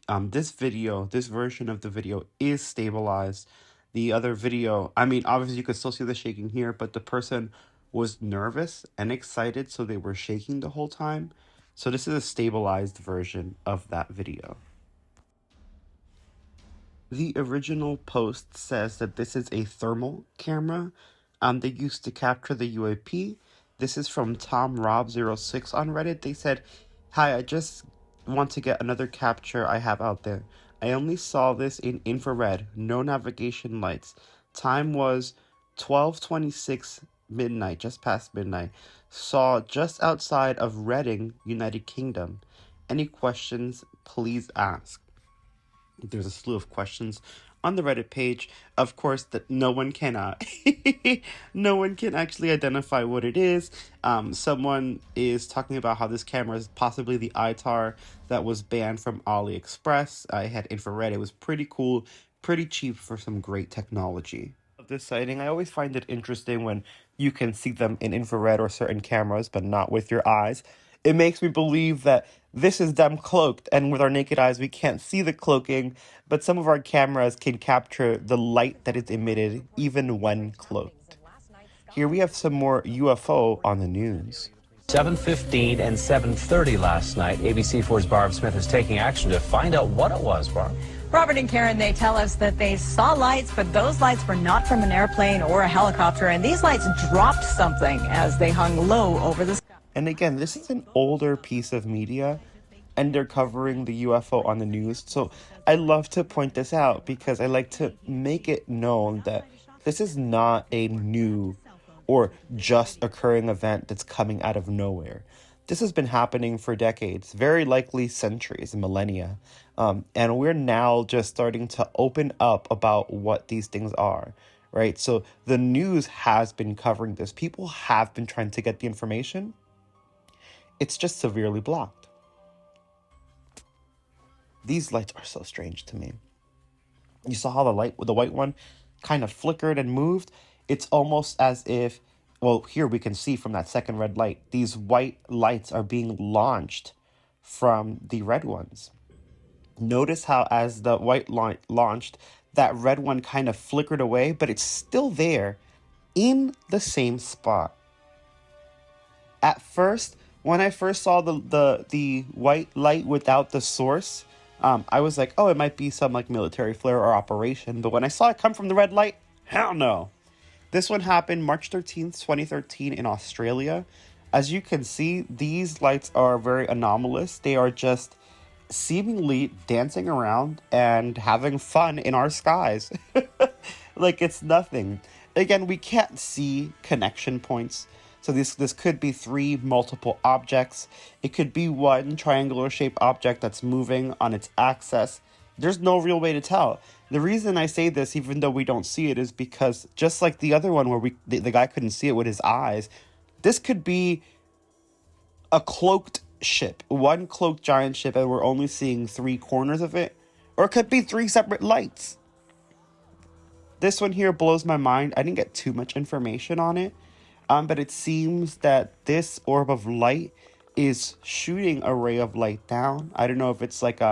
This version of the video is stabilized. The other video, I mean, obviously you could still see the shaking here, but the person was nervous and excited, so they were shaking the whole time. So this is a stabilized version of that video. The original post says that this is a thermal camera they used to capture the UAP. This is from TomRob06 on Reddit. They said, "Hi, I just want to get another capture I have out there. I only saw this in infrared, no navigation lights. Time was 12:26 midnight, just past midnight. Saw just outside of Reading, United Kingdom. Any questions, please ask." There's a slew of questions on the Reddit page. Of course, that no one can actually identify what it is. Someone is talking about how this camera is possibly the ITAR that was banned from AliExpress. I had infrared. It was pretty cool, pretty cheap for some great technology. This sighting, I always find it interesting when you can see them in infrared or certain cameras, but not with your eyes. It makes me believe that this is them cloaked, and with our naked eyes, we can't see the cloaking, but some of our cameras can capture the light that is emitted even when cloaked. Here we have some more UFO on the news. 7:15 and 7:30 last night. ABC4's Barb Smith is taking action to find out what it was, Barb. Robert and Karen, they tell us that they saw lights, but those lights were not from an airplane or a helicopter, and these lights dropped something as they hung low over the sky. And again, this is an older piece of media, and they're covering the UFO on the news. So I love to point this out because I like to make it known that this is not a new or just occurring event that's coming out of nowhere. This has been happening for decades, very likely centuries and millennia. And we're now just starting to open up about what these things are, right? So the news has been covering this. People have been trying to get the information. It's just severely blocked. These lights are so strange to me. You saw how the white one kind of flickered and moved? It's almost as if, well, here we can see from that second red light, these white lights are being launched from the red ones. Notice how as the white light launched, that red one kind of flickered away, but it's still there in the same spot. At first, when I first saw the white light without the source, I was like, oh, it might be some like military flare or operation. But when I saw it come from the red light, hell no. This one happened March 13th, 2013 in Australia. As you can see, these lights are very anomalous. They are just seemingly dancing around and having fun in our skies. Like it's nothing. Again, we can't see connection points. So this could be three multiple objects. It could be one triangular shaped object that's moving on its axis. There's no real way to tell. The reason I say this, even though we don't see it, is because just like the other one where the guy couldn't see it with his eyes, this could be a cloaked ship, one cloaked giant ship, and we're only seeing three corners of it. Or it could be three separate lights. This one here blows my mind. I didn't get too much information on it. But it seems that this orb of light is shooting a ray of light down. I don't know if it's like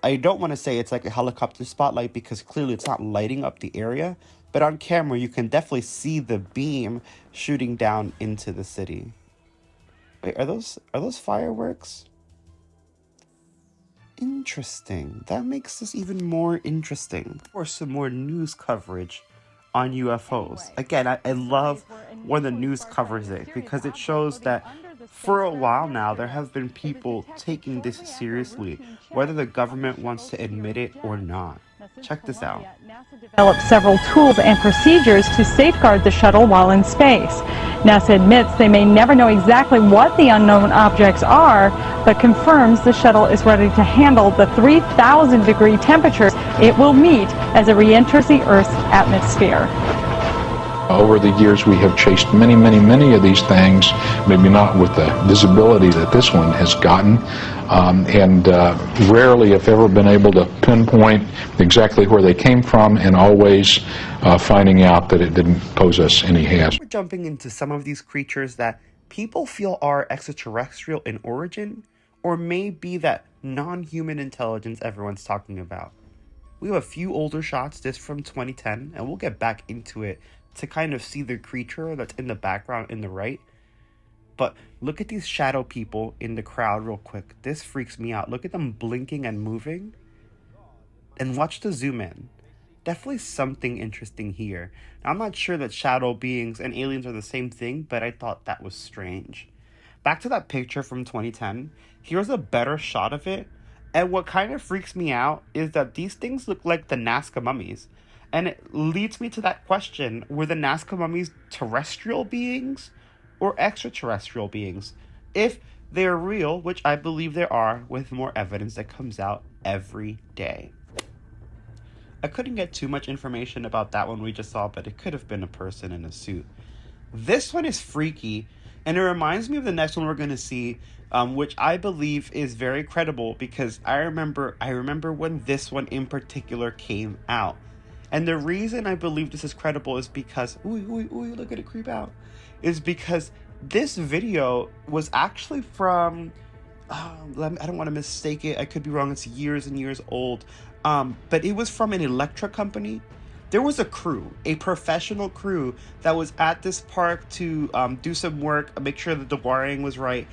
I don't want to say it's like a helicopter spotlight because clearly it's not lighting up the area. But on camera, you can definitely see the beam shooting down into the city. Wait, are those fireworks? Interesting. That makes this even more interesting. For some more news coverage on UFOs. Again, I love when the news covers it because it shows that for a while now there have been people taking this seriously, whether the government wants to admit it or not. Check this out. Developed several tools and procedures to safeguard the shuttle while in space. NASA admits they may never know exactly what the unknown objects are, but confirms the shuttle is ready to handle the 3,000-degree temperatures it will meet as it re-enters the Earth's atmosphere. Over the years, we have chased many of these things, maybe not with the visibility that this one has gotten, and rarely, if ever, been able to pinpoint exactly where they came from, and always finding out that it didn't pose us any hazard. We're jumping into some of these creatures that people feel are extraterrestrial in origin, or may be that non-human intelligence everyone's talking about. We have a few older shots, this from 2010, and we'll get back into it to kind of see the creature that's in the background in the right. But look at these shadow people in the crowd real quick. This freaks me out. Look at them blinking and moving. And watch the zoom in. Definitely something interesting here. Now, I'm not sure that shadow beings and aliens are the same thing, but I thought that was strange. Back to that picture from 2010. Here's a better shot of it. And what kind of freaks me out is that these things look like the Nazca mummies. And it leads me to that question, were the Nazca mummies terrestrial beings or extraterrestrial beings? If they're real, which I believe they are, with more evidence that comes out every day. I couldn't get too much information about that one we just saw, but it could have been a person in a suit. This one is freaky, and it reminds me of the next one we're going to see, which I believe is very credible because I remember when this one in particular came out. And the reason I believe this is credible is because, ooh, look at it creep out, is because this video was actually from, I don't want to mistake it, I could be wrong, it's years and years old, but it was from an electric company. There was a crew, a professional crew that was at this park to do some work, make sure that the wiring was right.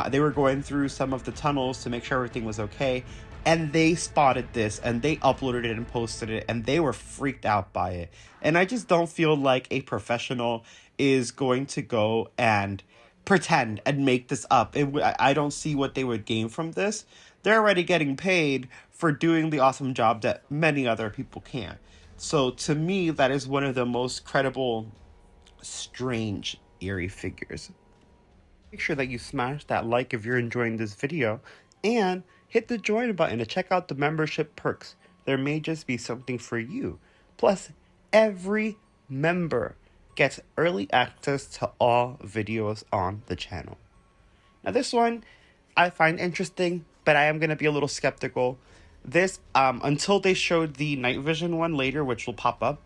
They were going through some of the tunnels to make sure everything was okay. And they spotted this and they uploaded it and posted it, and they were freaked out by it. And I just don't feel like a professional is going to go and pretend and make this up. I don't see what they would gain from this. They're already getting paid for doing the awesome job that many other people can't. So to me, that is one of the most credible, strange, eerie figures. Make sure that you smash that like if you're enjoying this video, and hit the join button to check out the membership perks. There may just be something for you. Plus, every member gets early access to all videos on the channel. Now this one I find interesting, but I am going to be a little skeptical. This, until they showed the night vision one later, which will pop up,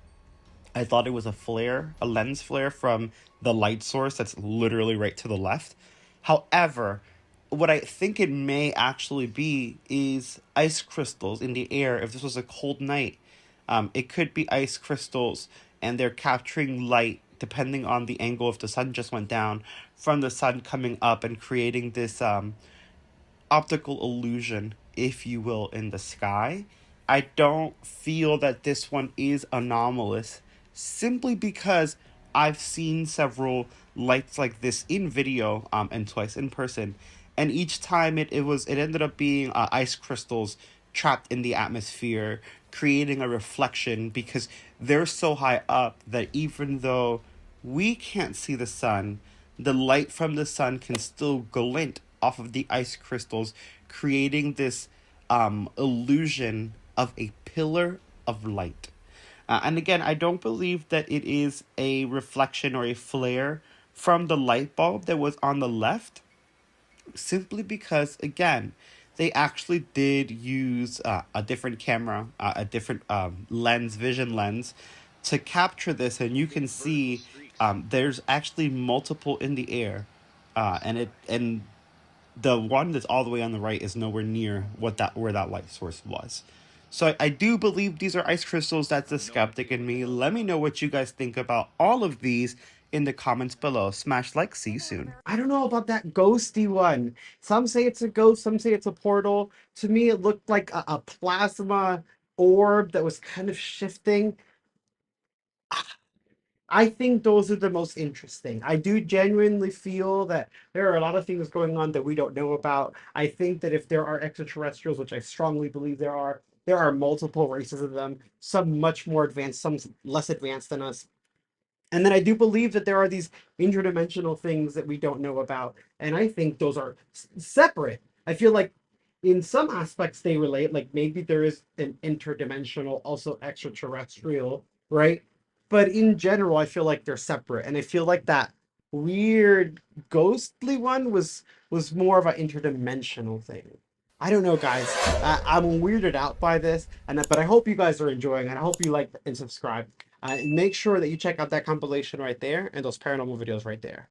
I thought it was a flare, a lens flare from the light source that's literally right to the left. However, what I think it may actually be is ice crystals in the air. If this was a cold night, it could be ice crystals, and they're capturing light depending on the angle, if the sun just went down, from the sun coming up and creating this optical illusion, if you will, in the sky. I don't feel that this one is anomalous, simply because I've seen several lights like this in video and twice in person, and each time it ended up being ice crystals trapped in the atmosphere, creating a reflection, because they're so high up that even though we can't see the sun, the light from the sun can still glint off of the ice crystals, creating this illusion of a pillar of light. And again, I don't believe that it is a reflection or a flare from the light bulb that was on the left, simply because, again, they actually did use a different camera, a different vision lens, to capture this, and you can see there's actually multiple in the air, and the one that's all the way on the right is nowhere near where that light source was. So I do believe these are ice crystals. That's the skeptic in me. Let me know what you guys think about all of these in the comments below. Smash like, see you soon. I don't know about that ghosty one. Some say it's a ghost, some say it's a portal. To me, it looked like a plasma orb that was kind of shifting. I think those are the most interesting. I do genuinely feel that there are a lot of things going on that we don't know about. I think that if there are extraterrestrials, which I strongly believe there are multiple races of them, some much more advanced, some less advanced than us. And then I do believe that there are these interdimensional things that we don't know about. And I think those are separate. I feel like in some aspects they relate, like maybe there is an interdimensional, also extraterrestrial, right? But in general, I feel like they're separate. And I feel like that weird ghostly one was more of an interdimensional thing. I don't know, guys. I'm weirded out by this, but I hope you guys are enjoying it. I hope you like and subscribe. Make sure that you check out that compilation right there and those paranormal videos right there.